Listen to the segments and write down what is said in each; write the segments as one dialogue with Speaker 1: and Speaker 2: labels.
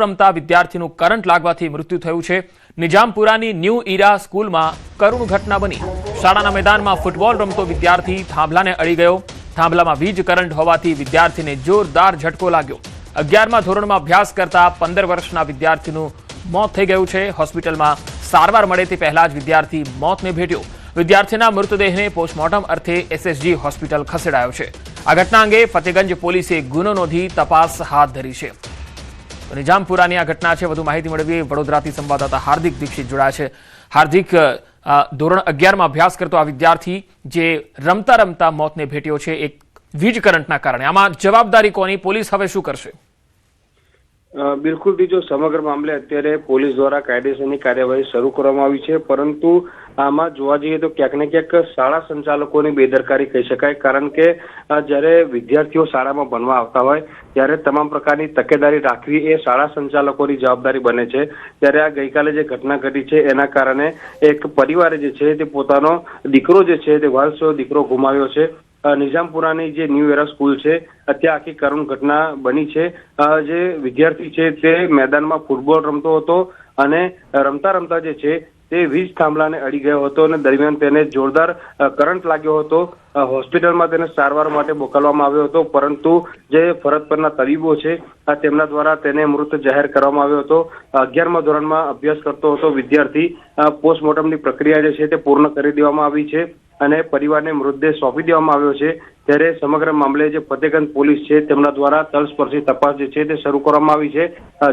Speaker 1: રમતા વિદ્યાર્થીનું કરંટ લાગવાથી મૃત્યુ થયું છે। નિજામપુરાની ન્યૂ ઈરા સ્કૂલમાં કરુણ ઘટના બની। શાળાના મેદાનમાં ફૂટબોલ રમતો વિદ્યાર્થી થાંભલાને અડી ગયો। થાંભલામાં વીજ કરંટ હોવાથી વિદ્યાર્થીને જોરદાર ઝટકો લાગ્યો। 11મા ધોરણમાં અભ્યાસ કરતા 15 વર્ષના વિદ્યાર્થીનું મોત થઈ ગયું છે। હોસ્પિટલમાં સારવાર મળે તે પહેલા જ વિદ્યાર્થી મોતને ભેટ્યો। વિદ્યાર્થીના મૃતદેહને પોસ્ટમોર્ટમ અર્થે એસએસજી હોસ્પિટલ ખસેડાયો છે। આ ઘટના અંગે ફતેગંજ પોલીસે ગુનો નોંધી તપાસ હાથ ધરી છે। નિજામપુરાની આ ઘટના છે। વધુ માહિતી મેળવીએ વડોદરાથી સંવાદદાતા હાર્દિક દીક્ષિત જોડાયા છે। હાર્દિક, ધોરણ 11માં અભ્યાસ કરતો આ વિદ્યાર્થી જે રમતા રમતા મોતને ભેટ્યો છે એક વીજ કરંટના કારણે, આમાં જવાબદારી કોની? પોલીસ હવે શું કરશે?
Speaker 2: બિલકુલ બીજો સમગ્ર મામલે અત્યારે પોલીસ દ્વારા કાયદેસરની કાર્યવાહી શરૂ કરવામાં આવી છે, પરંતુ આમાં જોવા જઈએ તો ક્યાંક ને ક્યાંક શાળા સંચાલકોની બેદરકારી કહી શકાય, કારણ કે જ્યારે વિદ્યાર્થીઓ શાળામાં ભણવા આવતા હોય ત્યારે તમામ પ્રકારની તકેદારી રાખવી એ શાળા સંચાલકોની જવાબદારી બને છે। ત્યારે આ ગઈકાલે જે ઘટના ઘટી છે એના કારણે એક પરિવારે જે છે તે પોતાનો દીકરો જે છે તે વાલસો દીકરો ગુમાવ્યો છે। નિજામપુરાની જે ન્યૂ એરા સ્કૂલ છે ત્યાં આખી કરુણ ઘટના બની છે। જે વિદ્યાર્થી છે તે મેદાનમાં ફૂટબોલ રમતો હતો અને રમતા રમતા જે છે તે વીજ થાંભલાને અડી ગયો હતો અને દરમિયાન તેને જોરદાર કરંટ લાગ્યો હતો। હોસ્પિટલમાં તેને સારવાર માટે મોકલવામાં આવ્યો હતો, પરંતુ જે ફરજ પરના તબીબો છે તેમના દ્વારા તેને મૃત જાહેર કરવામાં આવ્યો હતો। 11મા ધોરણમાં અભ્યાસ કરતો હતો વિદ્યાર્થી। પોસ્ટમોર્ટમની પ્રક્રિયા જે છે તે પૂર્ણ કરી દેવામાં આવી છે અને પરિવારને મૃતદેહ સોંપી દેવામાં આવ્યો છે। ત્યારે સમગ્ર મામલે જે ફતેગંજ પોલીસ છે તેમના દ્વારા તલસ્પર્શી તપાસ જે છે તે શરૂ કરવામાં આવી છે।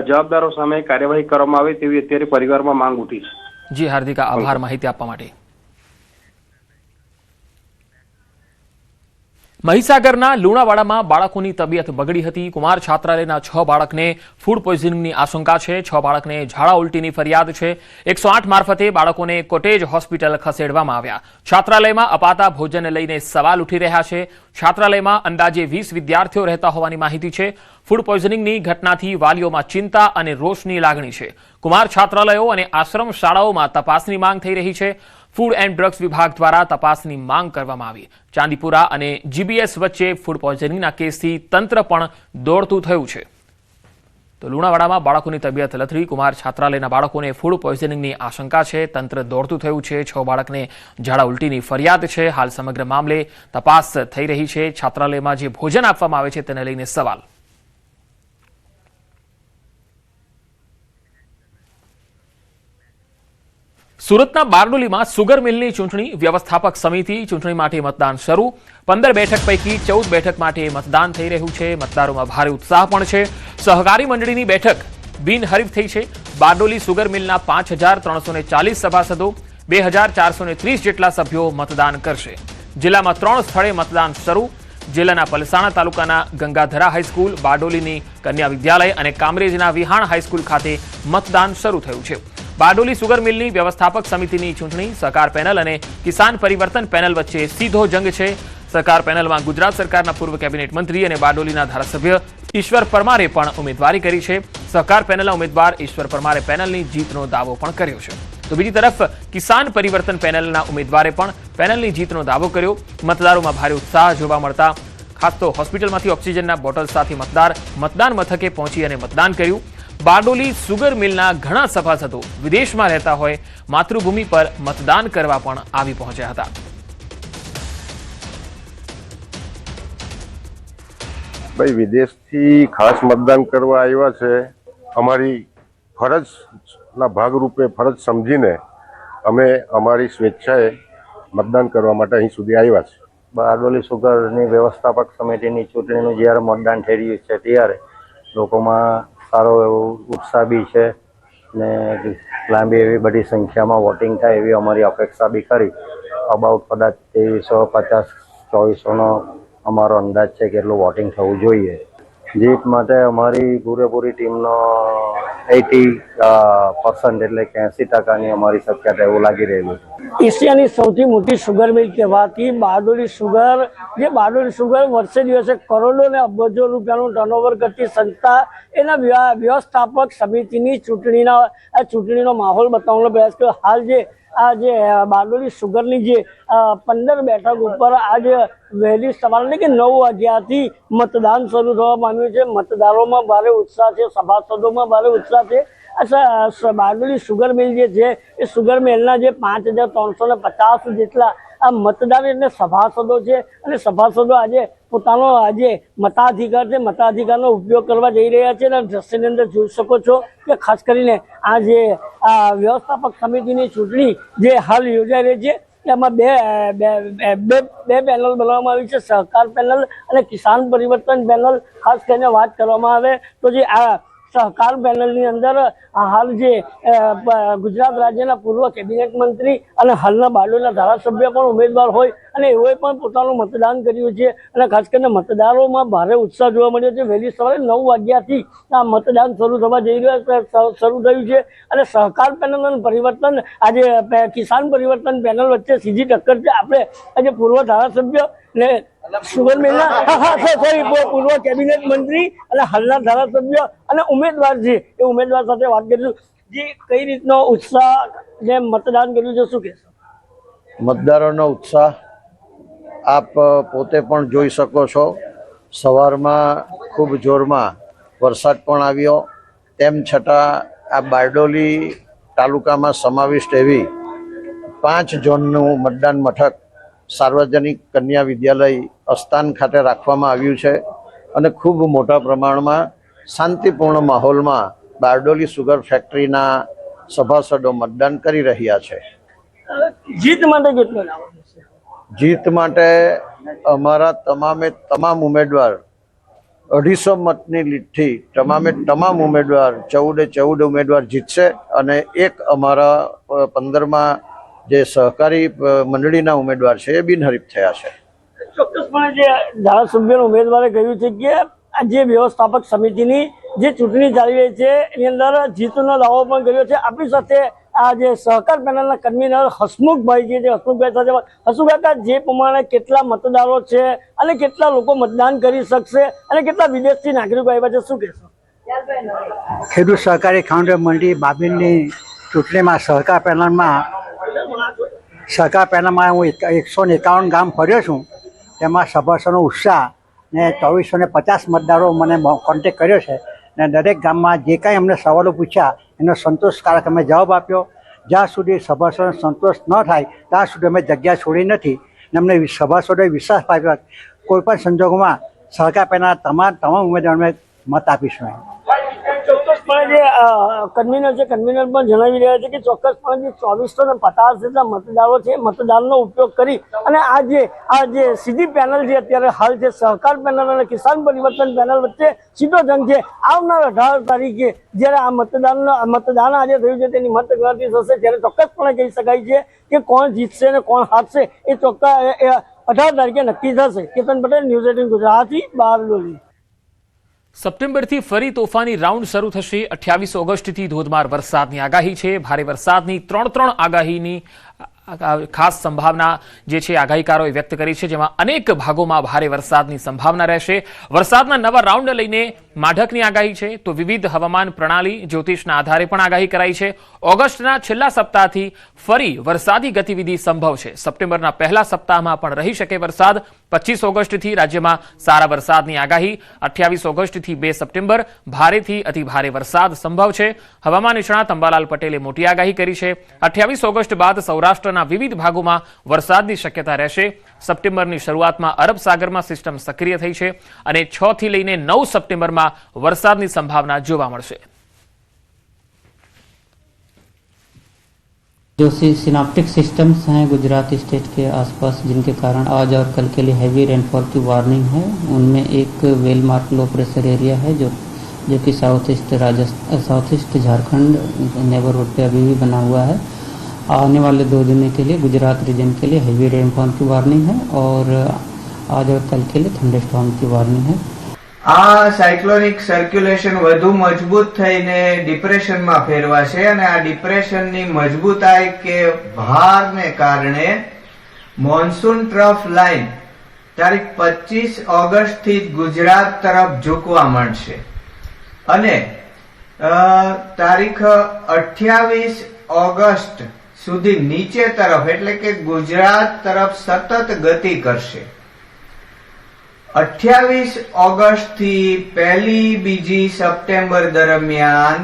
Speaker 2: જવાબદારો સામે કાર્યવાહી કરવામાં આવે તેવી અત્યારે પરિવારમાં માંગ ઉઠી છે।
Speaker 1: જી હાર્દિક, આભાર માહિતી આપવા માટે। મહીસાગરના લુણાવાડામાં બાળકોની તબિયત બગડી હતી। કુમાર છાત્રાલયના 6 બાળકને ફૂડ પોઈઝનિંગની આશંકા છે। 6 બાળકને ઝાડા ઉલટીની ફરિયાદ છે। 108 મારફતે બાળકોને કોટેજ હોસ્પિટલ ખસેડવામાં આવ્યા। છાત્રાલયમાં અપાતા ભોજનને લઈને સવાલ ઉઠી રહ્યા છે। છાત્રાલયમાં અંદાજે 20 વિદ્યાર્થીઓ રહેતા હોવાની માહિતી છે। ફૂડ પોઈઝનિંગની ઘટનાથી વાલીઓમાં ચિંતા અને રોષની લાગણી છે। કુમાર છાત્રાલયો અને આશ્રમ શાળાઓમાં તપાસની માંગ થઈ રહી છે। ફૂડ એન્ડ ડ્રગ્સ વિભાગ દ્વારા તપાસની માંગ કરવામાં આવી। ચાંદીપુરા અને જીબીએસ વચ્ચે ફૂડ પોઈઝનિંગના કેસથી તંત્ર પણ દોડતું થયું છે। તો લુણાવાડામાં બાળકોની તબિયત લથડી, કુમાર છાત્રાલયના બાળકોને ફૂડ પોઈઝનિંગની આશંકા છે। તંત્ર દોડતું થયું છે। 6 બાળકને ઝાડા ઉલટીની ફરિયાદ છે। હાલ સમગ્ર મામલે તપાસ થઈ રહી છે। છાત્રાલયમાં જે ભોજન આપવામાં આવે છે તેને લઈને સવાલ। સુરતના બારડોલીમાં સુગર મિલની ચૂંટણી, વ્યવસ્થાપક સમિતિ ચૂંટણી માટે મતદાન શરૂ। 15 બેઠક પૈકી 14 બેઠક માટે મતદાન થઈ રહ્યું છે। મતદારોમાં ભારે ઉત્સાહ પણ છે। સહકારી મંડળીની બેઠક બિનહરીફ થઈ છે। બારડોલી સુગર મિલના 5340 સભાસદો, 2430 જેટલા સભ્યો મતદાન કરશે। જિલ્લામાં 3 સ્થળે મતદાન શરૂ। જિલ્લાના પલસાણા તાલુકાના ગંગાધરા હાઈસ્કૂલ, બારડોલીની કન્યા વિદ્યાલય અને કામરેજના વિહાણ હાઈસ્કૂલ ખાતે મતદાન શરૂ થયું છે। બારડોલી સુગર મિલની વ્યવસ્થાપક સમિતિની ચૂંટણી, સહકાર પેનલ અને કિસાન પરિવર્તન પેનલ વચ્ચે સીધો જંગ છે। સહકાર પેનલમાં ગુજરાત સરકારના પૂર્વ કેબિનેટ મંત્રી અને બારડોલીના ધારાસભ્ય ઈશ્વર પરમારે પણ ઉમેદવારી કરી છે। સહકાર પેનલના ઉમેદવાર ઈશ્વર પરમારે પેનલની જીતનો દાવો પણ કર્યો છે। તો બીજી તરફ કિસાન પરિવર્તન પેનલના ઉમેદવારે પણ પેનલની જીતનો દાવો કર્યો। મતદારોમાં ભારે ઉત્સાહ જોવા મળતા ખાસ તો હોસ્પિટલમાંથી ઓક્સિજનના બોટલ સાથે મતદાન મથકે પહોંચી અને મતદાન કર્યું। બારડોલી સુગર મિલના ઘણા સભાસદો વિદેશમાં રહેતા હોય માતૃભૂમિ પર મતદાન કરવા પણ આવી પહોંચ્યા હતા।
Speaker 3: ભાઈ વિદેશથી ખાસ મતદાન કરવા આવ્યા છે। અમારી ફરજના ભાગરૂપે ફરજ સમજીને અમે અમારી સ્વેચ્છાએ મતદાન કરવા માટે અહીં સુધી આવ્યા છે।
Speaker 4: બારડોલી સુગરની વ્યવસ્થાપક સમિતિની ચૂંટણીનું જ્યારે મતદાન થઈ રહ્યું છે ત્યારે લોકોમાં સારો એવો ઉત્સાહ બી છે ને લાંબી એવી બધી સંખ્યામાં વોટિંગ થાય એવી અમારી અપેક્ષા બી કરી। અબાઉટ કદાચ 2350-2400નો અમારો અંદાજ છે કે એટલું વોટિંગ થવું જોઈએ। જીત માટે અમારી પૂરેપૂરી ટીમનો 80% એટલે કે 80% અમારી શક્યતા એવું લાગી રહેલું છે।
Speaker 5: એશિયાની સૌથી મોટી સુગર મિલ કહેવાતી બારડોલી સુગર, જે બારડોલી સુગર વર્ષે દિવસે કરોડો ને અબજો રૂપિયાનું ટર્નઓવર કરતી સંસ્થા, એના વ્યવસ્થાપક સમિતિની ચૂંટણીનો માહોલ બતાવવાનો પ્રયાસ કર્યો। હાલ જે બારડોલી સુગરની જે 15 બેઠક ઉપર આજે વહેલી સવારે એટલે કે 9 વાગ્યાથી મતદાન શરૂ થવા પામ્યું છે। મતદારોમાં ભારે ઉત્સાહ છે, સભાસદોમાં ભારે ઉત્સાહ છે। બારડોલી સુગર મિલ જે છે એ સુગર મિલના જે 5350 જેટલા આ મતદાર એટલે સભાસદો છે, અને સભાસદો આજે પોતાનો મતાધિકાર છે, મતાધિકારનો ઉપયોગ કરવા જઈ રહ્યા છે। અને દ્રશ્યની અંદર જોઈ શકો છો કે ખાસ કરીને આ જે વ્યવસ્થાપક સમિતિની ચૂંટણી જે હાલ યોજાઈ રહી છે એમાં બે પેનલ બનાવવામાં આવી છે, સહકાર પેનલ અને કિસાન પરિવર્તન પેનલ। ખાસ કરીને વાત કરવામાં આવે તો જે આ સહકાર પેનલની અંદર હાલ જે ગુજરાત રાજ્યના પૂર્વ કેબિનેટ મંત્રી અને હાલના બારડોલીના ધારાસભ્ય પણ ઉમેદવાર હોય અને એઓએ પણ પોતાનું મતદાન કર્યું છે। અને ખાસ કરીને મતદારોમાં ભારે ઉત્સાહ જોવા મળ્યો છે। વહેલી સવારે 9 વાગ્યાથી આ મતદાન શરૂ થયું છે અને સહકાર પેનલ અને પરિવર્તન આજે કિસાન પરિવર્તન પેનલ વચ્ચે સીધી ટક્કર છે। આપણે આજે પૂર્વ ધારાસભ્ય ને સુગર મિલના પૂર્વ કેબિનેટ મંત્રી અને હાલના ધારાસભ્ય અને ઉમેદવાર છે એ ઉમેદવાર સાથે વાત કરીશું। જે કઈ રીતનો ઉત્સાહ જે મતદાન કર્યું છે, શું કહેશો?
Speaker 4: મતદારોનો ઉત્સાહ આપ પોતે પણ જોઈ શકો છો। સવારમાં ખૂબ જોરમાં વરસાદ પણ આવ્યો, તેમ છતાં આ બારડોલી તાલુકામાં સમાવિષ્ટ એવી 5 ઝોનનું મતદાન મથક સાર્વજનિક કન્યા વિદ્યાલય અસ્તાન ખાતે રાખવામાં આવ્યું છે અને ખૂબ મોટા પ્રમાણમાં શાંતિપૂર્ણ માહોલમાં બારડોલી સુગર ફેક્ટરીના સભાસદો મતદાન કરી રહ્યા છે।
Speaker 5: જીત માટે કેટલો લાવો છે?
Speaker 4: જીત માટે અમારા તમામ ઉમેદવાર 250 મતની લીડથી તમામ ઉમેદવાર 14 ઉમેદવાર જીતશે અને એક અમારા 15માં જે સહકારી મંડળીના ઉમેદવાર છે એ બિનહરીફ થયા છે।
Speaker 5: ચોક્કસપણે જે ધારાસભ્યના ઉમેદવારે કહ્યું છે કે આ જે વ્યવસ્થાપક સમિતિની જે ચૂંટણી ચાલી રહી છે એની અંદર જીતનો દાવો પણ કર્યો છે। આપણી સાથે આ જે સહકાર પેનલના કન્વીનર હસમુખભાઈ છે, હસમુખભાઈ સાથે હસમુખભાઈ, જે પ્રમાણે કેટલા મતદારો છે અને કેટલા લોકો મતદાન કરી શકશે અને કેટલા વિદેશથી નાગરિકો આવ્યા છે, શું કહેશો?
Speaker 6: ખેડૂત સહકારી કાઉન્ટર મંડળી બાબીલની ચૂંટણીમાં સહકાર પેનલમાં હું 151 ગામ ફર્યો છું। તેમાં સભાસદોનો ઉત્સાહ ને 2450 મતદારો મને કોન્ટેક્ટ કર્યો છે ને દરેક ગામમાં જે કાંઈ અમને સવાલો પૂછ્યા એનો સંતોષકારક અમે જવાબ આપ્યો। જ્યાં સુધી સભાસદોને સંતોષ ન થાય ત્યાં સુધી અમે જગ્યા છોડી નથી ને અમને સભાસદોએ વિશ્વાસ આપ્યો કોઈપણ સંજોગોમાં સહકાર પેનલના તમામ ઉમેદવારોને મત આપીશું।
Speaker 5: ચોક્કસપણે જે કન્વીનર છે કન્વીનર પણ જણાવી રહ્યા છે કે ચોક્કસપણે જે 2450 જેટલા મતદારો છે મતદાનનો ઉપયોગ કરી અને આ જે સીધી પેનલ જે અત્યારે હાલ છે સહકાર પેનલ અને કિસાન પરિવર્તન પેનલ વચ્ચે સીધો જંગ છે। આવનાર 18 તારીખે જ્યારે આ મતદાન આજે થયું છે તેની મતગણતરી થશે ત્યારે ચોક્કસપણે કહી શકાય છે કે કોણ જીતશે અને કોણ હારશે એ 18 તારીખે નક્કી થશે। કેતન પટેલ, ન્યૂઝ 18 ગુજરાતી, બારડોલી।
Speaker 1: સપ્ટેમ્બરથી ફરી તોફાની રાઉન્ડ શરૂ થશે। 28 ઓગસ્ટથી ધોધમાર વરસાદની આગાહી છે। ભારે વરસાદની 3 આગાહીની ખાસ સંભાવના જે છે આગાહીકારોએ વ્યક્ત કરી છે, જેમાં અનેક ભાગોમાં ભારે વરસાદની સંભાવના રહેશે। વરસાદના નવા રાઉન્ડ લઈને માઢકની આગાહી છે તો વિવિધ હવામાન પ્રણાલી જ્યોતિષના આધારે પણ આગાહી કરાઈ છે। ઓગસ્ટના છેલ્લા સપ્તાહથી ફરી વરસાદી ગતિવિધિ સંભવ છે। સપ્ટેમ્બરના પહેલા સપ્તાહમાં પણ રહી શકે વરસાદ। 25 ઓગસ્ટથી રાજ્યમાં સારા વરસાદની આગાહી। 28 ઓગસ્ટથી 2 સપ્ટેમ્બર ભારેથી અતિભારે વરસાદ સંભવ છે। હવામાન નિષ્ણાત અંબાલાલ પટેલે મોટી આગાહી કરી છે। 28 ઓગસ્ટ બાદ સૌરાષ્ટ્રના વિવિધ ભાગોમાં વરસાદની શક્યતા રહેશે। સપ્ટેમ્બરની શરૂઆતમાં અરબ સાગરમાં સિસ્ટમ સક્રિય થઈ છે અને 6 થી લઈને 9 સપ્ટેમ્બરમાં વરસાદની સંભાવના જોવા મળશે।
Speaker 7: जो सिनाप्टिक सिस्टम्स हैं गुजरात स्टेट के आसपास जिनके कारण आज और कल के लिए हैवी रेनफॉल की वार्निंग है, उनमें एक वेलमार्क लो प्रेशर एरिया है जो कि साउथ ईस्ट झारखंड नेबरहुड पे अभी भी बना हुआ है। आने वाले 2 दिनों के लिए गुजरात रीजन के लिए हैवी रेनफॉल की वार्निंग है और आज और कल के लिए थंडरस्टॉर्म की वार्निंग है।
Speaker 8: આ સાયક્લોનિક સર્ક્યુલેશન વધુ મજબૂત થઈને ડિપ્રેશનમાં ફેરવાશે અને આ ડિપ્રેશનની મજબૂતાઈ કે ભારને કારણે મોન્સૂન ટ્રફ લાઇન તારીખ 25 ઓગસ્ટથી ગુજરાત તરફ ઝૂકવા માંડશે અને તારીખ 28 ઓગસ્ટ સુધી નીચે તરફ એટલે કે ગુજરાત તરફ સતત ગતિ કરશે. 28 ઓગસ્ટ થી 1-2 સપ્ટેમ્બર દરમિયાન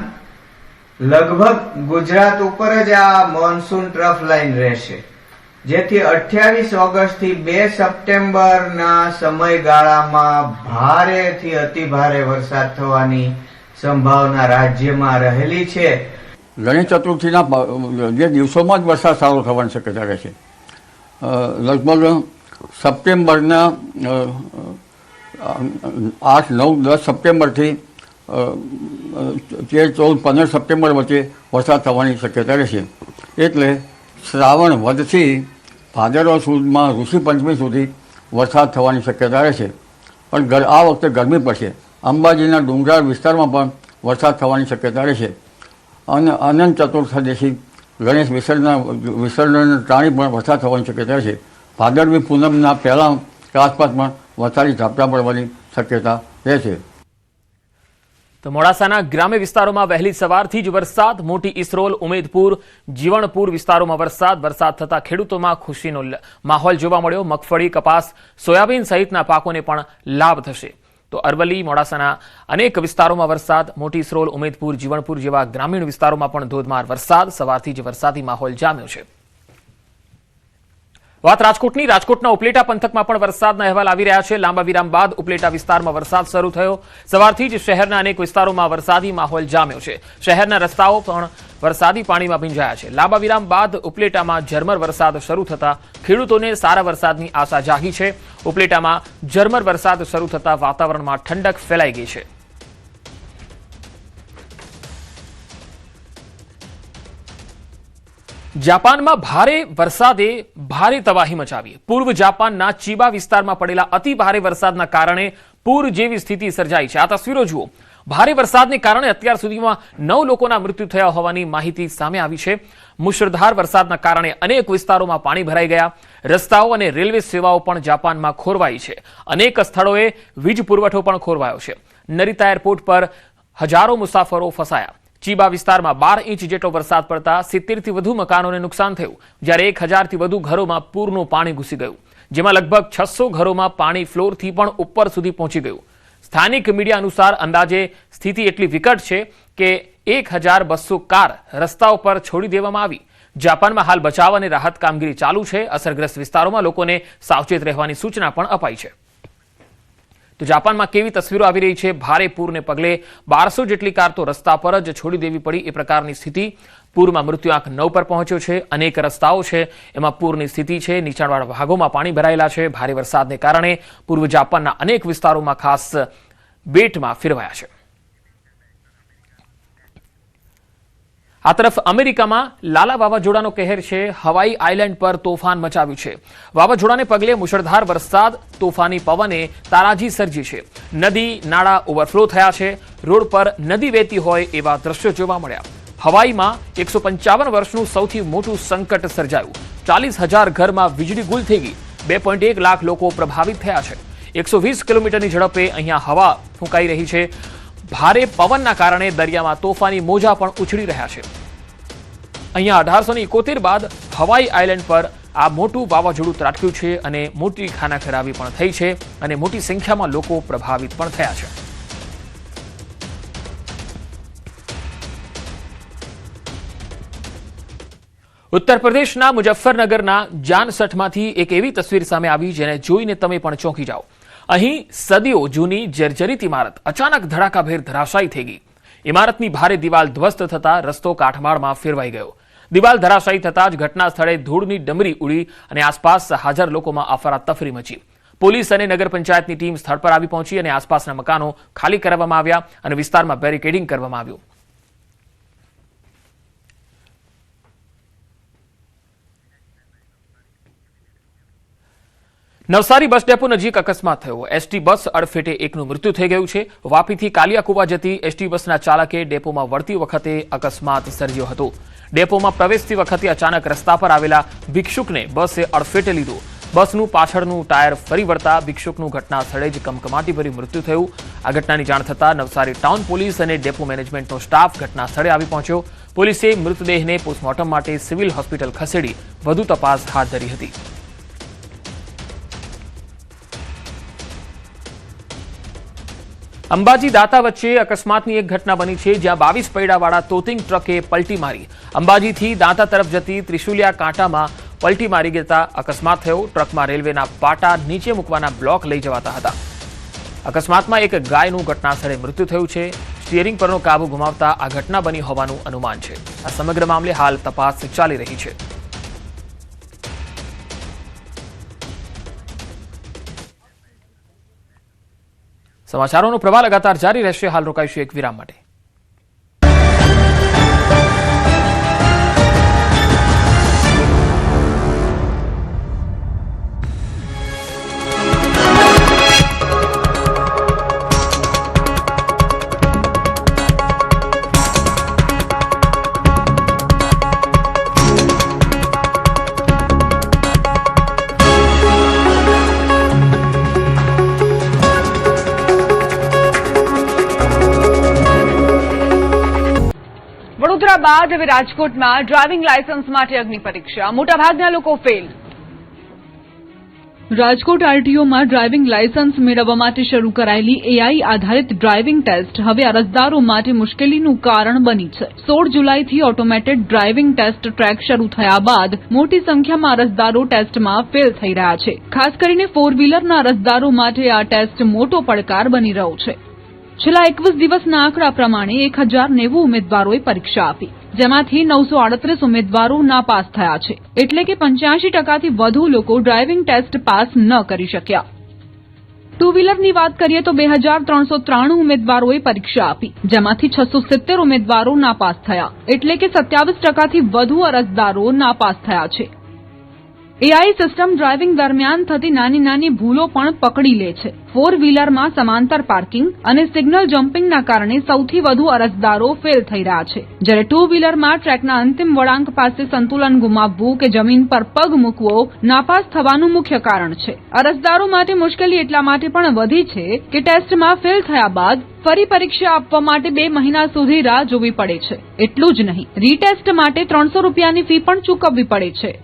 Speaker 8: લગભગ ગુજરાત ઉપર જ આ મોન્સૂન ટ્રફ લાઇન રહેશે, જેથી 28 ઓગસ્ટ થી 2 સપ્ટેમ્બરના સમયગાળામાં ભારેથી અતિ ભારે વરસાદ થવાની સંભાવના રાજ્યમાં રહેલી છે.
Speaker 9: ગણેશ ચતુર્થીના જે દિવસોમાં જ વરસાદ સારો થવાની શક્યતા રહે છે. લગભગ સપ્ટેમ્બરના 8, 9, 10 સપ્ટેમ્બરથી 13, 14, 15 સપ્ટેમ્બર વચ્ચે વરસાદ થવાની શક્યતા રહેશે. એટલે શ્રાવણ વધથી ભાદરવા સુદમાં ઋષિ પંચમી સુધી વરસાદ થવાની શક્યતા રહેશે. પણ આ વખતે ગરમી પડશે. અંબાજીના ડુંગરાળ વિસ્તારમાં પણ વરસાદ થવાની શક્યતા રહેશે. અને અનંત ચતુર્થદશી ગણેશ વિસર્જન ટાણી પણ વરસાદ થવાની શક્યતા રહેશે. ભાદરવી પૂનમના પહેલા આસપાસ પણ વરસાદી ઝાપટા પડવાની શક્યતા રહેશે.
Speaker 1: તો મોડાસાના ગ્રામ્ય વિસ્તારોમાં વહેલી સવારથી જ વરસાદ. મોટી ઇસરોલ, ઉમેદપુર, જીવણપુર વિસ્તારોમાં વરસાદ થતા ખેડૂતોમાં ખુશીનો માહોલ જોવા મળ્યો. મગફળી, કપાસ, સોયાબીન સહિતના પાકોને પણ લાભ થશે. તો અરવલ્લી, મોડાસાના અનેક વિસ્તારોમાં વરસાદ. મોટી ઇસરોલ, ઉમેદપુર, જીવણપુર જેવા ગ્રામીણ વિસ્તારોમાં પણ ધોધમાર વરસાદ. સવારથી જ વરસાદી માહોલ જામ્યો છે. વાત રાજકોટની. રાજકોટના ઉપલેટા પંથકમાં પણ વરસાદના અહેવાલ આવી રહ્યા છે. લાંબા વિરામ બાદ ઉપલેટા વિસ્તારમાં વરસાદ શરૂ થયો. સવારથી જ શહેરના અનેક વિસ્તારોમાં વરસાદી માહોલ જામ્યો છે. શહેરના રસ્તાઓ પણ વરસાદી પાણીમાં ભીંજાયા છે. લાંબા વિરામ બાદ ઉપલેટામાં ઝરમર વરસાદ શરૂ થતા ખેડૂતોને સારા વરસાદની આશા જાગી છે. ઉપલેટામાં ઝરમર વરસાદ શરૂ થતા વાતાવરણમાં ઠંડક ફેલાઈ ગઈ છે. જાપાનમાં ભારે વરસાદે ભારે તબાહી મચાવી. પૂર્વ જાપાનના ચીબા વિસ્તારમાં પડેલા અતિ ભારે વરસાદના કારણે પૂર જેવી સ્થિતિ સર્જાઈ છે. આ તસવીરો જુઓ. ભારે વરસાદને કારણે અત્યાર સુધીમાં 9 લોકોના મૃત્યુ થયા હોવાની માહિતી સામે આવી છે. મુશળધાર વરસાદના કારણે અનેક વિસ્તારોમાં પાણી ભરાઈ ગયા. રસ્તાઓ અને રેલવે સેવાઓ પણ જાપાનમાં ખોરવાઈ છે. અનેક સ્થળોએ વીજ પુરવઠો પણ ખોરવાયો છે. નરીતા એરપોર્ટ પર હજારો મુસાફરો ફસાયા. ચીબા વિસ્તારમાં 12 ઇંચ જેટલો વરસાદ પડતા 70થી વધુ મકાનોને નુકસાન થયું, જ્યારે 1000થી વધુ ઘરોમાં પૂરનું પાણી ઘૂસી ગયું, જેમાં લગભગ 600 ઘરોમાં પાણી ફ્લોરથી પણ ઉપર સુધી પહોંચી ગયું. સ્થાનિક મીડિયા અનુસાર અંદાજે સ્થિતિ એટલી વિકટ છે કે 1200 કાર રસ્તાઓ પર છોડી દેવામાં આવી. જાપાનમાં હાલ બચાવ અને રાહત કામગીરી ચાલુ છે. અસરગ્રસ્ત વિસ્તારોમાં લોકોને સાવચેત રહેવાની સૂચના પણ અપાઈ છે. તો જાપાનમાં કેવી તસવીરો આવી રહી છે. ભારે પૂરને પગલે 1200 જેટલી કાર તો રસ્તા પર જ છોડી દેવી પડી, એ પ્રકારની સ્થિતિ. પૂરમાં મૃત્યુઆંક 9 પર પહોંચ્યો છે. અનેક રસ્તાઓ છે એમાં પૂરની સ્થિતિ છે. નીચાણવાળા ભાગોમાં પાણી ભરાયેલા છે. ભારે વરસાદને કારણે પૂર્વ જાપાનના અનેક વિસ્તારોમાં ખાસ બેટમાં ફેરવાયા છે. આ તરફ અમેરિકામાં લાલા વાવાઝોડાનો કહેર છે. હવાઈ આઇલેન્ડ પર તોફાન મચાવ્યું છે. વાવાઝોડાને પગલે મુશળધાર વરસાદ, તોફાની પવને તારાજી સર્જી છે. નદી નાળા ઓવરફ્લો થયા છે. રોડ પર નદી વહેતી હોય એવા દ્રશ્યો જોવા મળ્યા. હવાઈમાં 155 વર્ષનું સૌથી મોટું સંકટ સર્જાયું. 40,000 ઘરમાં વીજળી ગુલ થઈ ગઈ. 2.1 લાખ લોકો પ્રભાવિત થયા છે. 120 કિલોમીટરની ઝડપે અહીંયા હવા ફૂંકાઈ રહી છે. ભારે પવનના કારણે દરિયામાં તોફાની મોજા પણ ઉછળી રહ્યા છે. અહીંયા 1871 બાદ હવાઈ આઇલેન્ડ પર આ મોટું વાવાઝોડું ત્રાટક્યું છે અને મોટી ખાનાખરાબી પણ થઈ છે અને મોટી સંખ્યામાં લોકો પ્રભાવિત પણ થયા છે. ઉત્તર પ્રદેશના મુઝફ્ફરનગરના જાનસઠમાંથી એક એવી તસવીર સામે આવી જેને જોઈને તમે પણ ચોંકી જાઓ. અહીં સદીઓ જૂની જર્જરિત ઇમારત અચાનક ધડાકાભેર ધરાશાયી થઈ ગઈ. ઇમારતની ભારે દિવાલ ધ્વસ્ત થતા રસ્તો કાટમાળમાં ફેરવાઈ ગયો. દિવાલ ધરાશાયી થતા જ ઘટના સ્થળે ધૂળની ડમરી ઉડી અને આસપાસ હાજર લોકોમાં અફરાતફરી મચી. પોલીસ અને નગર પંચાયતની ટીમ સ્થળ પર આવી પહોંચી અને આસપાસના મકાનો ખાલી કરવામાં આવ્યા અને વિસ્તારમાં બેરિકેડિંગ કરવામાં આવ્યું. નવસારી બસ ડેપો નજીક અકસ્માત થયો. એસટી બસ અડફેટે એકનું મૃત્યુ થઈ ગયું છે. વાપીથી કાલિયાકુવા જતી એસટી બસના ચાલકે ડેપોમાં વળતી વખતે અકસ્માત સર્જ્યો હતો. ડેપોમાં પ્રવેશતી વખતે અચાનક રસ્તા પર આવેલા ભિક્ષુકને બસે અડફેટે લીધો. બસનું પાછળનું ટાયર ફરી વળતા ભિક્ષુકનું ઘટના સ્થળે જ કમકમાટીભર્યું મૃત્યુ થયું. આ ઘટનાની જાણ થતાં નવસારી ટાઉન પોલીસ અને ડેપો મેનેજમેન્ટનો સ્ટાફ ઘટના સ્થળે આવી પહોંચ્યો. પોલીસે મૃતદેહને પોસ્ટમોર્ટમ માટે સિવિલ હોસ્પિટલ ખસેડી વધુ તપાસ હાથ ધરી હતી. અંબાજી દાતા વચ્ચે અકસ્માતની એક ઘટના બની છે, જ્યાં 22 પૈડાવાળા તોતિંગ ટ્રકે પલટી મારી અંબાજીથી દાંતા તરફ જતી ત્રિશુલિયા કાંટામાં પલટી મારી જતા અકસ્માત થયો. ટ્રકમાં રેલવેના પાટા નીચે મૂકવાના બ્લોક લઈ જવાતા હતા. અકસ્માતમાં એક ગાયનું ઘટનાસ્થળે મૃત્યુ થયું છે. સ્ટીયરિંગ પરનો કાબુ ગુમાવતા આ ઘટના બની હોવાનું અનુમાન છે. આ સમગ્ર મામલે હાલ તપાસ ચાલી રહી છે. સમાચારોનો પ્રવાહ લગાતાર જારી રહેશે. હાલ રોકાઈશું એક વિરામ માટે.
Speaker 10: વડોદરા બાદ હવે રાજકોટમાં ડ્રાઇવિંગ લાયસન્સ માટે અગ્નિ પરીક્ષા. મોટાભાગના લોકો ફેલ. રાજકોટ આરટીઓમાં ડ્રાઇવિંગ લાયસન્સ મેળવવા માટે શરૂ કરાયેલી એઆઈ આધારિત ડ્રાઇવિંગ ટેસ્ટ હવે અરજદારો માટે મુશ્કેલીનું કારણ બની છે. 16 જુલાઈથી ઓટોમેટેડ ડ્રાઇવિંગ ટેસ્ટ ટ્રેક શરૂ થયા બાદ મોટી સંખ્યામાં અરજદારો ટેસ્ટમાં ફેલ થઈ રહ્યા છે. ખાસ કરીને 4 વ્હીલરના અરજદારો માટે આ ટેસ્ટ મોટો પડકાર બની રહ્યો છે. છેલ્લા 21 દિવસના આંકડા પ્રમાણે 1090 ઉમેદવારોએ પરીક્ષા આપી, જેમાંથી 938 ઉમેદવારો નાપાસ થયા છે. એટલે કે 85% વધુ લોકો ડ્રાઇવિંગ ટેસ્ટ પાસ ન કરી શક્યા. 2 વ્હીલરની વાત કરીએ તો 2393 ઉમેદવારોએ પરીક્ષા આપી, જેમાંથી 670 ઉમેદવારો નાપાસ થયા. એટલે કે 27%થી વધુ અરજદારો નાપાસ થયા છે. એઆઈ સિસ્ટમ ડ્રાઇવિંગ દરમિયાન થતી નાની ભૂલો પણ પકડી લે છે. 4 વ્હીલરમાં સમાંતર પાર્કિંગ અને સિગ્નલ જમ્પિંગના કારણે સૌથી વધુ અરજદારો ફેલ થઈ રહ્યા છે, જ્યારે 2 વ્હીલરમાં ટ્રેકના અંતિમ વળાંક પાસે સંતુલન ગુમાવવું કે જમીન પર પગ મૂકવો નાપાસ થવાનું મુખ્ય કારણ છે. અરજદારો માટે મુશ્કેલી એટલા માટે પણ વધી છે કે ટેસ્ટમાં ફેલ થયા બાદ ફરી પરીક્ષા આપવા માટે 2 મહિના સુધી રાહ જોવી પડે છે. એટલું જ નહીં, રીટેસ્ટ માટે 300 રૂપિયાની ફી પણ ચૂકવવી પડે છે.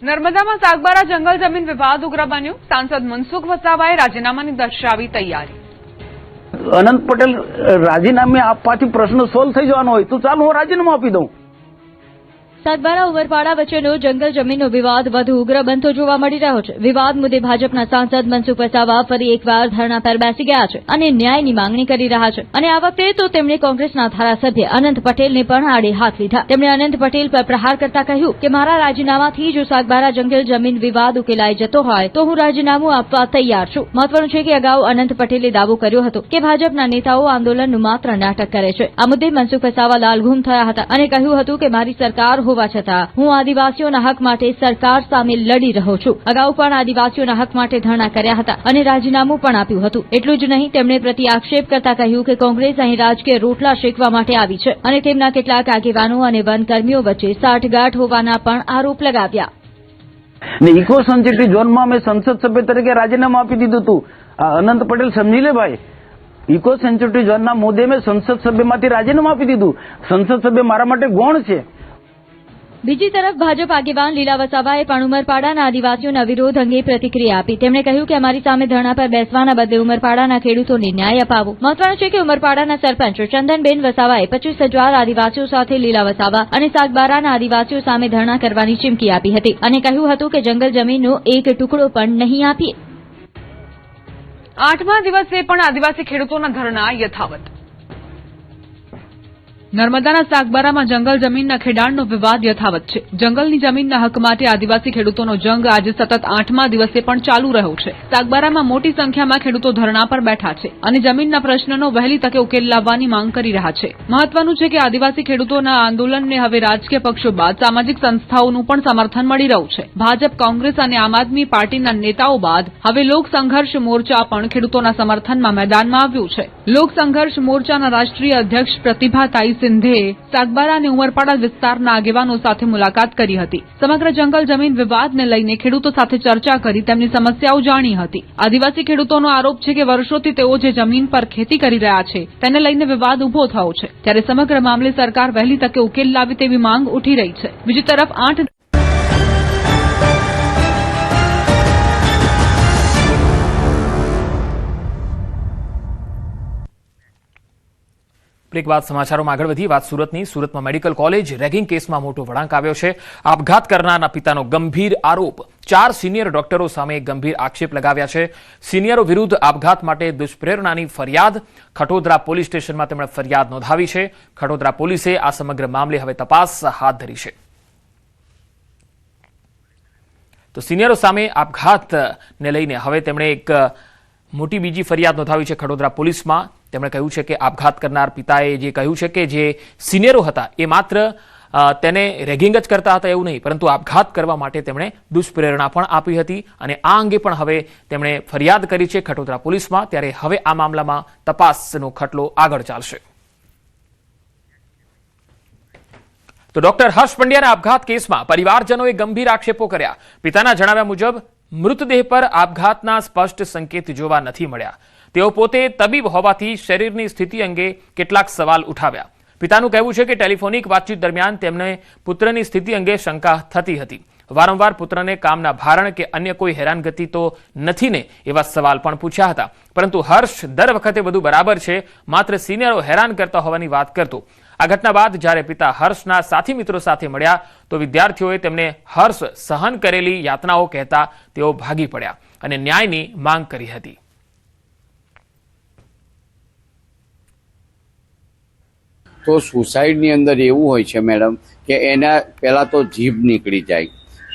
Speaker 10: નર્મદામાં સાગબારા જંગલ જમીન વિવાદ ઉગ્ર બન્યો. સાંસદ મનસુખ વસાવાએ રાજીનામાની દર્શાવી તૈયારી.
Speaker 11: અનંત પટેલ રાજીનામે આપવાથી પ્રશ્ન સોલ્વ થઈ જવાનો હોય તો ચાલો હું રાજીનામું આપી દઉં.
Speaker 12: સાગબારા ઉમરપાડા વચ્ચેનો જંગલ જમીનનો વિવાદ વધુ ઉગ્ર બનતો જોવા મળી રહ્યો છે. વિવાદ મુદ્દે ભાજપના સાંસદ મનસુખ વસાવા ફરી એકવાર ધરણા પર બેસી ગયા છે અને ન્યાયની માંગણી કરી રહ્યા છે. અને આ વખતે તો તેમણે કોંગ્રેસના ધારાસભ્ય અનંત પટેલને પણ આડે હાથ લીધા. તેમણે અનંત પટેલ પર પ્રહાર કરતા કહ્યું કે મારા રાજીનામાથી જો સાગબારા જંગલ જમીન વિવાદ ઉકેલાઈ જતો હોય તો હું રાજીનામું આપવા તૈયાર છું. મહત્વનું છે કે અગાઉ અનંત પટેલે દાવો કર્યો હતો કે ભાજપના નેતાઓ આંદોલનનું માત્ર નાટક કરે છે. આ મુદ્દે મનસુખ વસાવા લાલઘૂમ થયા હતા અને કહ્યું હતું કે મારી સરકાર હોવા છતાં હું આદિવાસીઓના હક માટે સરકાર સામે લડી રહ્યો છું. અગાઉ પણ આદિવાસીઓના હક માટે ધરણા કર્યા હતા અને રાજીનામું પણ આપ્યું હતું. એટલું જ નહીં, તેમણે પ્રતિ આક્ષેપ કરતા કહ્યું કે કોંગ્રેસ અહીં રાજકીય રોટલા શેકવા માટે આવી છે અને તેમના કેટલાક આગેવાનો અને વનકર્મીઓ વચ્ચે સાઠગાંઠ હોવાના પણ આરોપ લગાવ્યા.
Speaker 11: ઇકો સેન્સિટિવ ઝોનમાં મેં સંસદ સભ્ય તરીકે રાજીનામું આપી દીધું હતું. અનંત પટેલ સમજી લે ભાઈ, ઇકો સેન્સિટિવ ઝોનના મુદ્દે મેં સંસદ સભ્યમાંથી રાજીનામું આપી દીધું. સંસદ સભ્ય મારા માટે ગૌણ છે.
Speaker 12: બીજી તરફ ભાજપ આગેવાન લીલા વસાવાએ પણ ઉમરપાડાના આદિવાસીઓના વિરોધ અંગે પ્રતિક્રિયા આપી. તેમણે કહ્યું કે અમારી સામે ધરણા પર બેસવાના બદલે ઉમરપાડાના ખેડૂતોને ન્યાય અપાવો. મહત્વનું છે કે ઉમરપાડાના સરપંચ ચંદનબેન વસાવાએ 25,000 આદિવાસીઓ સાથે લીલા વસાવા અને સાગબારાના આદિવાસીઓ સામે ધરણા કરવાની ચીમકી આપી હતી અને કહ્યું હતું કે જંગલ જમીનનો એક ટુકડો પણ નહીં આપીએ.
Speaker 10: 8મા દિવસે પણ આદિવાસી ખેડૂતોના ધરણા યથાવત. નર્મદાના સાગબારામાં જંગલ જમીનના ખેડાણનો વિવાદ યથાવત છે. જંગલની જમીનના હક માટે આદિવાસી ખેડૂતોનો જંગ આજે સતત 8મા દિવસે પણ ચાલુ રહ્યો છે. સાગબારામાં મોટી સંખ્યામાં ખેડૂતો ધરણા પર બેઠા છે અને જમીનના પ્રશ્નનો વહેલી તકે ઉકેલ લાવવાની માંગ કરી રહ્યા છે. મહત્વનું છે કે આદિવાસી ખેડૂતોના આંદોલનને હવે રાજકીય પક્ષો બાદ સામાજિક સંસ્થાઓનું પણ સમર્થન મળી રહ્યું છે. ભાજપ, કોંગ્રેસ અને આમ આદમી પાર્ટીના નેતાઓ બાદ હવે લોક સંઘર્ષ મોરચા પણ ખેડૂતોના સમર્થનમાં મેદાનમાં આવ્યું છે. લોક સંઘર્ષ મોરચાના રાષ્ટ્રીય અધ્યક્ષ પ્રતિભાતાઈ સિંધે સાગબારા અને ઉમરપાડા વિસ્તારના આગેવાનો સાથે મુલાકાત કરી હતી. સમગ્ર જંગલ જમીન વિવાદને લઈને ખેડૂતો સાથે ચર્ચા કરી તેમની સમસ્યાઓ જાણી હતી. આદિવાસી ખેડૂતોનો આરોપ છે કે વર્ષોથી તેઓ જે જમીન પર ખેતી કરી રહ્યા છે તેને લઈને વિવાદ ઉભો થયો છે. ત્યારે સમગ્ર મામલે સરકાર વહેલી તકે ઉકેલ લાવે તેવી માંગ ઉઠી રહી છે. બીજી તરફ 8
Speaker 1: એક વાત સમાચારોમાં આગળ વધી વાત સુરતની. સુરતમાં મેડિકલ કોલેજ રેગિંગ કેસમાં મોટો વળાંક આવ્યો છે. આપઘાત કરનારના પિતાનો ગંભીર આરોપ. 4 સિનિયર ડોક્ટરો સામે ગંભીર આક્ષેપ લગાવ્યા છે. સિનિયરો વિરુદ્ધ આપઘાત માટે દુષ્પ્રેરણાની ફરિયાદ. ખટોદરા પોલીસ સ્ટેશનમાં તેમણે ફરિયાદ નોંધાવી છે. ખટોદરા પોલીસે આ સમગ્ર મામલે હવે તપાસ હાથ ધરી છે. તો સિનિયરો સામે આપઘાતને લઈને હવે તેમણે એક મોટી બીજી ફરિયાદ નોંધાવી છે ખડોદરા પોલીસમાં. તેમણે કહ્યું છે કે આપઘાત કરનાર પિતાએ જે કહ્યું છે કે જે સિનિયરો હતા એ માત્ર તેને રેગિંગ જ કરતા હતા એવું નહીં, પરંતુ આપઘાત કરવા માટે તેમણે દુષ્પ્રેરણા પણ આપી હતી અને આ અંગે પણ હવે તેમણે ફરિયાદ કરી છે ખટોદરા પોલીસમાં. ત્યારે હવે આ મામલામાં તપાસનો ખટલો આગળ ચાલશે. તો ડોક્ટર હર્ષ પંડ્યાના આપઘાત કેસમાં પરિવારજનોએ ગંભીર આક્ષેપો કર્યા. પિતાના જણાવ્યા મુજબ મૃતદેહ પર આપઘાતના સ્પષ્ટ સંકેત જોવા નથી મળ્યા. તેઓ પોતે તબીબ હોવાથી શરીરની સ્થિતિ અંગે કેટલાક સવાલ ઉઠાવ્યા. પિતાનું કહેવું છે કે ટેલિફોનિક વાતચીત દરમિયાન તેમને પુત્રની સ્થિતિ અંગે શંકા થતી હતી. વારંવાર પુત્રને કામના ભારણ કે અન્ય કોઈ હેરાનગતિ તો નથી ને એવા સવાલ પણ પૂછ્યા હતા. પરંતુ હર્ષ દર વખતે બધું બરાબર છે, માત્ર સિનિયરો હેરાન કરતા હોવાની વાત કરતો. આ ઘટના બાદ જ્યારે પિતા હર્ષના સાથી મિત્રો સાથે મળ્યા તો વિદ્યાર્થીઓએ તેમને હર્ષ સહન કરેલી યાતનાઓ કહેતા તેઓ ભાગી પડ્યા અને ન્યાયની માંગ કરી હતી.
Speaker 13: તો સુસાઇડની અંદર એવું હોય છે મેડમ કે એના પહેલાં તો જીભ નીકળી જાય,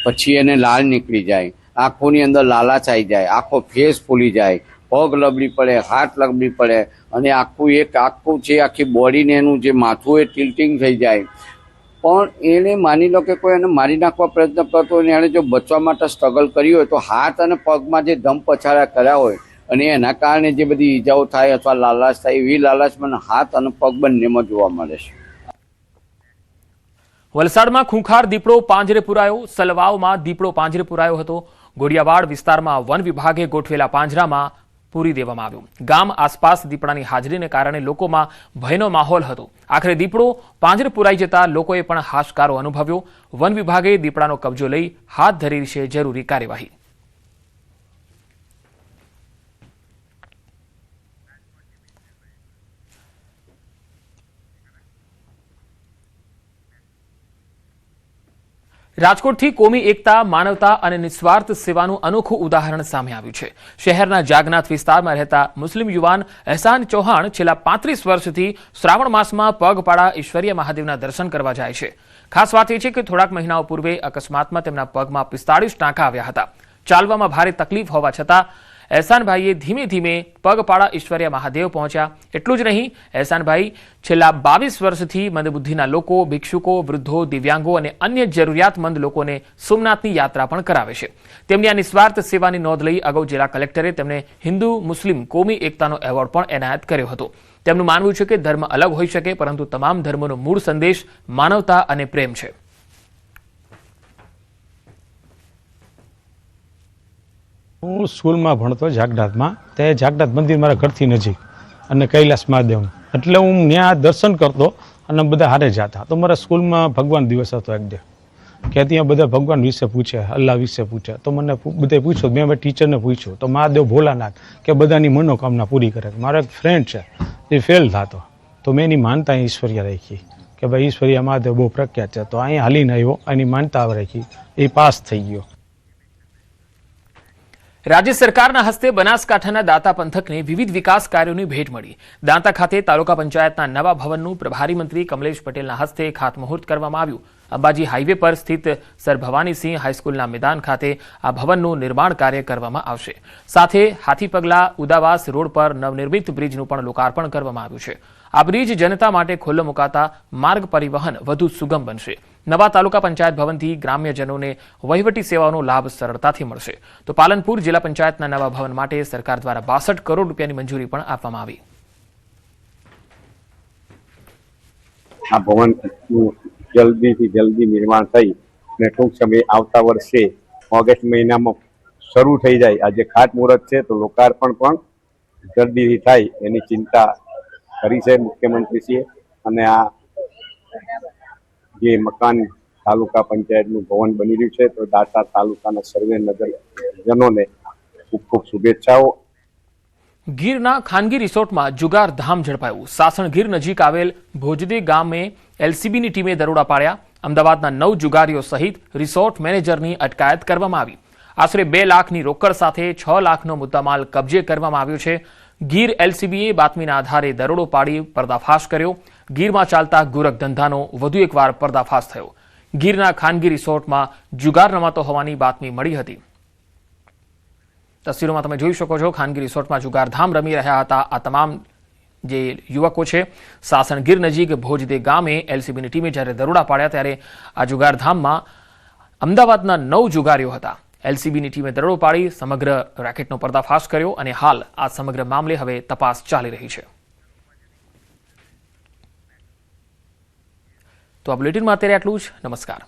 Speaker 13: પછી એને લાળ નીકળી જાય, આંખોની અંદર લાલાચ આવી જાય, આખો ફેસ ફૂલી જાય, પગ લબડી પડે, હાથ લબડી પડે અને આખું જે આખી બોડીને એનું જે માથું એ ટિલ્ટિંગ થઈ જાય. પણ એને માની લો કે કોઈ એને મારી નાખવા પ્રયત્ન કરતો હોય અને એણે જો બચવા માટે સ્ટ્રગલ કરી હોય તો હાથ અને પગમાં જે ધમ પછાડા કર્યા હોય અને એના કારણે જે બધી ઈજાઓ થાય અથવા લાલાશ થાય એવી લાલાશ મને હાથ અને પગ બંનેમાં જોવા મળે છે.
Speaker 1: વલસાડમાં ખૂંખાર દીપડો પાંજરે પુરાયો. સલવાવમાં દીપડો પાંજરે પુરાયો હતો. ગોડિયાવાડ વિસ્તારમાં વન વિભાગે ગોઠવેલા પાંજરામાં પૂરી દેવામાં આવ્યું. ગામ આસપાસ દીપડાની હાજરીને કારણે લોકોમાં ભયનો માહોલ હતો. આખરે દીપડો પાંજરે પુરાઈ જતા લોકોએ પણ હાશકારો અનુભવ્યો. વન વિભાગે દીપડાનો કબજો લઈ હાથ ધરી છે જરૂરી કાર્યવાહી. રાજકોટથી કોમી એકતા, માનવતા અને નિસ્વાર્થ સેવાનું અનોખું ઉદાહરણ સામે આવ્યું છે. શહેરના જાગનાથ વિસ્તારમાં રહેતા મુસ્લિમ યુવાન અહેસાન ચૌહાણ છેલ્લા 35 વર્ષથી શ્રાવણ માસમાં પગપાળા ઈશ્વરીય મહાદેવના દર્શન કરવા જાય છે. ખાસ વાત એ છે કે થોડાક મહિનાઓ પૂર્વે અકસ્માતમાં તેમના પગમાં 45 ટાંકા આવ્યા હતા. ચાલવામાં ભારે તકલીફ હોવા છતાં અહેસાનભાઈએ ધીમે ધીમે પગપાળા ઈશ્વરીય મહાદેવ પહોંચ્યા. એટલું જ નહીં, અહેસાનભાઈ છેલ્લા 22 વર્ષથી મંદબુદ્ધિના લોકો, ભિક્ષુકો, વૃદ્ધો, દિવ્યાંગો અને અન્ય જરૂરિયાતમંદ લોકોને સોમનાથની યાત્રા પણ કરાવે છે. તેમની આ નિસ્વાર્થ સેવાની નોંધ લઈ અગાઉ જિલ્લા કલેક્ટરે તેમને હિન્દુ મુસ્લિમ કોમી એકતાનો એવોર્ડ પણ એનાયત કર્યો હતો. તેમનું માનવું છે કે ધર્મ અલગ હોઈ શકે, પરંતુ તમામ ધર્મોનો મૂળ સંદેશ માનવતા અને પ્રેમ છે.
Speaker 14: હું સ્કૂલમાં ભણતો જાગનાથમાં, તે જાગનાથ મંદિર મારા ઘરથી નજીક અને કૈલાસ મહાદેવનું, એટલે હું ત્યાં દર્શન કરતો અને બધા હારે જતા. તો મારા સ્કૂલમાં ભગવાન દિવસ હતો એક ડે કે ત્યાં બધા ભગવાન વિશે પૂછે, અલ્લાહ વિશે પૂછે. તો મને બધે પૂછ્યું, મેં ટીચરને પૂછ્યું તો મહાદેવ ભોલાનાથ કે બધાની મનોકામના પૂરી કરે. મારો એક ફ્રેન્ડ છે એ ફેલ થતો, તો મેં એની માનતા ઈશ્વરીય રાખી કે ભાઈ ઈશ્વરીય મહાદેવ બહુ પ્રખ્યાત છે. તો અહીંયા હાલીને આવ્યો, એની માનતા રાખી, એ પાસ થઈ ગયો.
Speaker 1: રાજ્ય સરકારના હસ્તે બનાસકાંઠાના દાંતા પંથકને વિવિધ વિકાસ કાર્યોની ભેટ મળી. દાંતા ખાતે તાલુકા પંચાયતના નવા ભવનનું પ્રભારી મંત્રી કમલેશ પટેલના હસ્તે ખાતમુહૂર્ત કરવામાં આવ્યું. અંબાજી હાઈવે પર સ્થિત સર ભવાનીસિંહ હાઈસ્કૂલના મેદાન ખાતે આ ભવનનું નિર્માણ કાર્ય કરવામાં આવશે. સાથે હાથીપગલા ઉદાવાસ રોડ પર નવનિર્મિત બ્રિજનું પણ લોકાર્પણ કરવામાં આવ્યું છે. આ બ્રિજ જનતા માટે ખુલ્લો મુકાતા માર્ગ પરિવહન વધુ સુગમ બનશે. નવા તાલુકા પંચાયત ભવનથી ગ્રામ્યજનોને વહીવટી સેવાઓનો લાભ સરળતાથી મળશે. તો પાલનપુર જિલ્લા પંચાયતના નવા ભવન માટે સરકાર દ્વારા 62 કરોડ રૂપિયાની મંજૂરી પણ આપવામાં આવી.
Speaker 15: આ ભવન જલ્દીથી જલ્દી નિર્માણ થઈ અને ટૂંક સમયે આવતા વર્ષે ઓગસ્ટ મહિનામાં શરૂ થઈ જાય. આજે ખાતમુહૂર્ત છે તો લોકાર્પણ પણ જલ્દીથી થાય એની ચિંતા કરી છે મુખ્યમંત્રીશ્રીએ. અને આ જે મકાન તાલુકા પંચાયતનું ભવન બની રહ્યું છે તો દાંતા તાલુકાના સર્વે નગરજનોને ખૂબ ખૂબ શુભેચ્છાઓ.
Speaker 1: ગીરના ખાનગી રિસોર્ટમાં જુગાર ધામ ઝડપાયું. સાસણ ગીર નજીક આવેલ ભોજદે ગામે એલસીબીની ટીમે દરોડા પાડ્યા. અમદાવાદના 9 જુગારીઓ સહિત રિસોર્ટ મેનેજરની અટકાયત કરવામાં આવી. આશરે 2 લાખની રોકડ સાથે 6 લાખનો મુદ્દામાલ કબજે કરવામાં આવ્યો છે. ગીર એલસીબીએ બાતમીના આધારે દરોડો પાડી પર્દાફાશ કર્યો. ગીરમાં ચાલતા ગુરખ ધંધાનો વધુ એકવાર પર્દાફાશ થયો. ગીરના ખાનગી રિસોર્ટમાં જુગાર રમાતો હોવાની બાતમી મળી હતી. તસવીરોમાં તમે જોઈ શકો છો, ખાનગી રિસોર્ટમાં જુગારધામ રમી રહ્યા હતા આ તમામ જે યુવકો છે. સાસણ ગીર નજીક ભોજદે ગામે એલસીબીની ટીમે જ્યારે દરોડા પાડ્યા ત્યારે આ જુગારધામમાં અમદાવાદના 9 જુગારીઓ હતા. એલસીબીની ટીમે દરોડો પાડી સમગ્ર રેકેટનો પર્દાફાશ કર્યો અને હાલ આ સમગ્ર મામલે હવે તપાસ ચાલી રહી છે. તો આ બુલેટિનમાં અત્યારે આટલું જ. નમસ્કાર.